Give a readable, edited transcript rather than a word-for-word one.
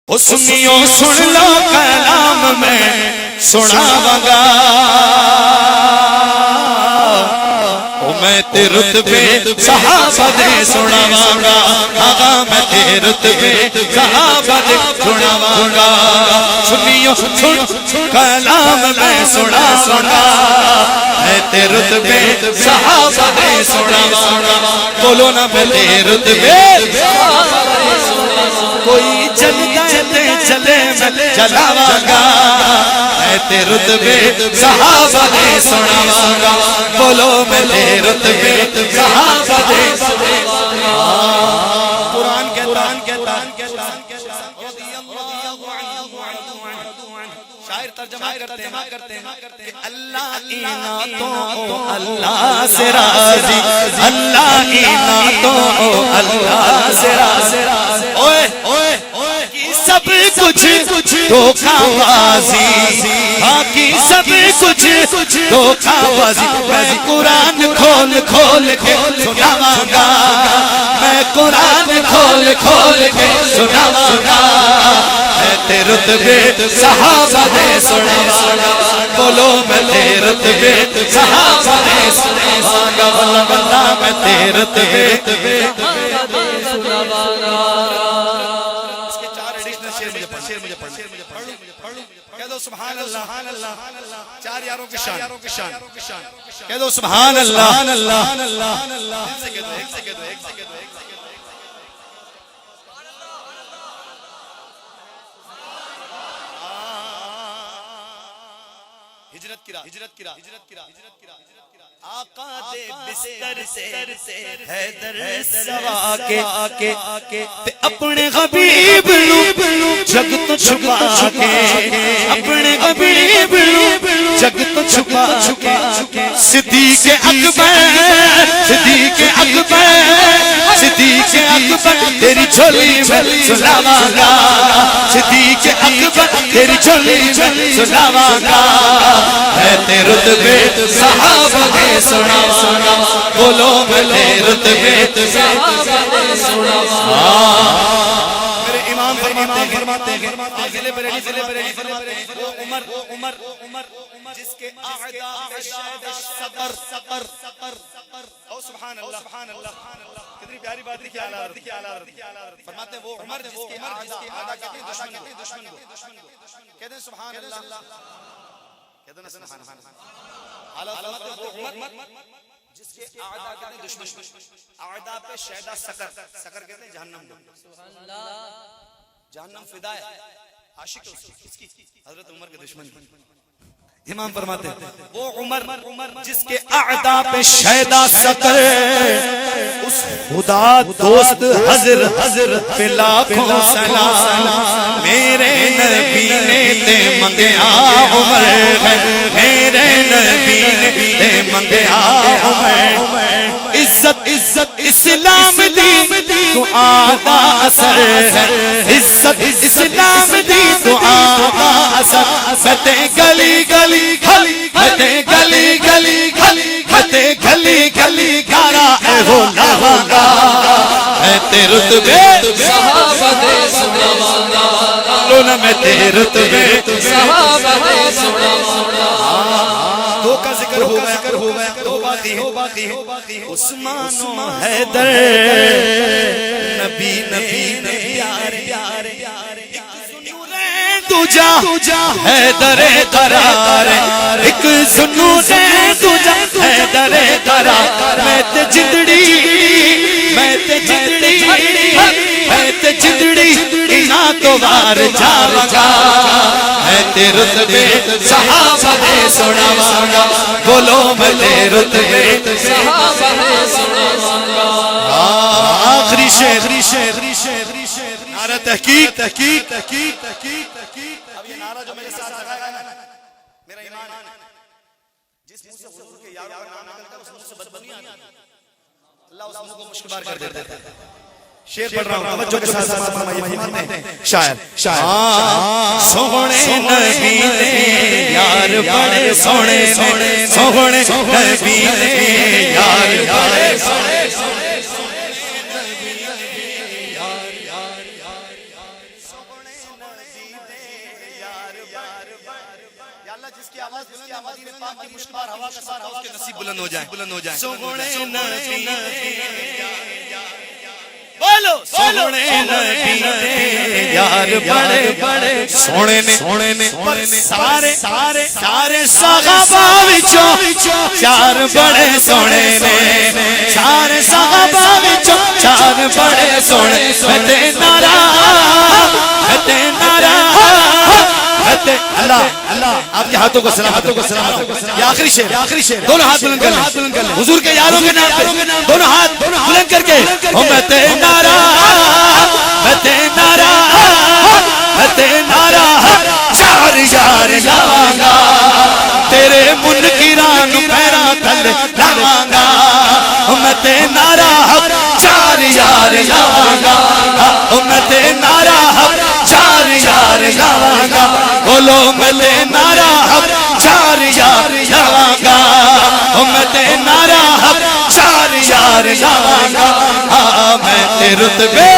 سنیو سن لو کلام میں سناواں گا، میں تے رتبے صحابہ دے سناواں گا، آغا میں تے رتبے صحابہ دے سناواں گا۔ سنیو سن کلام میں سناواں گا، میں تے رتبے صحابہ دے سناواں گا۔ بولو نا میں تے رتبے کوئی جلتا ہے تے چلے میں جلاواں گا، میں تے رتبے صحابہ دے سناواں گا۔ بولو میں تے رتبے صحابہ دے سناواں گا۔ قرآن کہتا شاعر ترجمہ کرتے ہیں کہ اللہ انعاموں اللہ سے راضی، اللہ انعاموں اللہ سے راضی، سب کچھ دھوکہ بازی، باقی سب کچھ دھوکہ بازی۔ میں قرآن کھول کھول کے سناواں گا، میں قرآن کھول کھول کے سناواں گا، میں تے رتبے صحابہ دے سناواں گا۔ بولو میں تے رتبے صحابہ دے سناواں گا، اللہ میں تے رتبے سناواں گا۔ کہہ دو سبحان اللہ، چار یاروں کی شان، کہہ دو سبحان اللہ۔ ہجرت کی راہ آقا دے بستر سے حیدر سوا کے اپنے حبیب نو جگ تو چھپا کے، اپنے حبیب نو جگ تو چھپا کے، صدیق اکبر صدیق اکبر صدیق اکبر تیری جھولی میں سلاواں گا، صدیق اکبر تیری جھولی میں سلاواں گا، ہے تے رتبے صحابہ دے سناواں گا۔ بولو میں تے رتبے صحابہ دے سناواں گا۔ میرے امام فرماتے ہیں ضلع بریلی فرماتے ہیں وہ عمر جس کے اعداء پہ شہد صبر او سبحان اللہ کتنی پیاری بات لکھی اعلیٰ فرماتے ہیں وہ عمر جس کے اعداء کہتے ہیں دشمن کو کہتے ہیں سبحان اللہ، کہتے ہیں سبحان اللہ۔ اعلیٰ فرماتے ہیں وہ عمر جس کے اعداء کہتے ہیں دشمن، اعداء پہ شہد سقر کہتے ہیں جہنم کو، جہنم فدا ہے عاشق اس کی حضرت عمر کے دشمن کی۔ امام فرماتے ہیں وہ عمر جس کے اعداء پہ شیدا سقر، اس خدا دوست حضرت پہ لاکھوں سلام، میرے نبی نے تے منگیا عمر، میرے نبی نے تے منگیا عمر، عزت اسلام دی تو آقا اثر، عزت اسلام دی تو آقا اثر، فتح گلی گلی فتح گلی گلی فتح گلی گلی گارا اے ہو لاواں گا، میں تے رتبے صحابہ دے سناواں گا، لونا میں تے رتبے صحابہ دے سناواں گا۔ دو کا ذکر ہو گیا دو باقی عثمان و حیدر نبی پیارے تجا حیدر قرار، ایک سنور تجا حیدر قرار، میں تے جندڑی نہ تو وار جاواں گا، میں تے رتبے صحابہ دے سناواں گا۔ بولو میں تے رتبے صحابہ دے سناواں گا۔ آخری شعر نعرہ تحقیق۔ اب یہ نعرہ جو میرے ساتھ لگائے نا، میرا ایمان ہے جس منہ سے حضور کے یاروں کا نام نکلتا ہے اس منہ سے بدبو نہیں آتی، اللہ اس منہ کو مشکبار کر دیتا ہے۔ شعر پڑھ رہا ہوں توجہ کے ساتھ فرمائیے۔ شاعر سونے نبی نے یار بڑے سونے سونے نبی نے یار بڑے سونے یا اللہ جس کی آواز بلند ہے مدینے پاک کی مشکبار ہوا کا سارا اس کے نصیب بلند ہو جائے بلند ہو جائے سونے نبی بولو سونے نبی یار بڑے بڑے سونے نے سارے صحابہ وچوں چار بڑے سونے نے سارے صحابہ وچوں چار بڑے سونے تے نارا اللہ آپ کے ہاتھوں کو سلامت یہ آخری شعر دونوں ہاتھ بلند کر لیں حضور کے یاروں کے نام پہ دونوں ہاتھ بلند کر کے امت نارا چار یار لاواں گا تیرے منکران پیرا تھلے لاواں گا امت نارا چار یار لاواں گا امت نارا چار یار لاواں گا بولو امت نارا چار یار لاواں گا امت نارا چار یار لاواں گا میں رتبے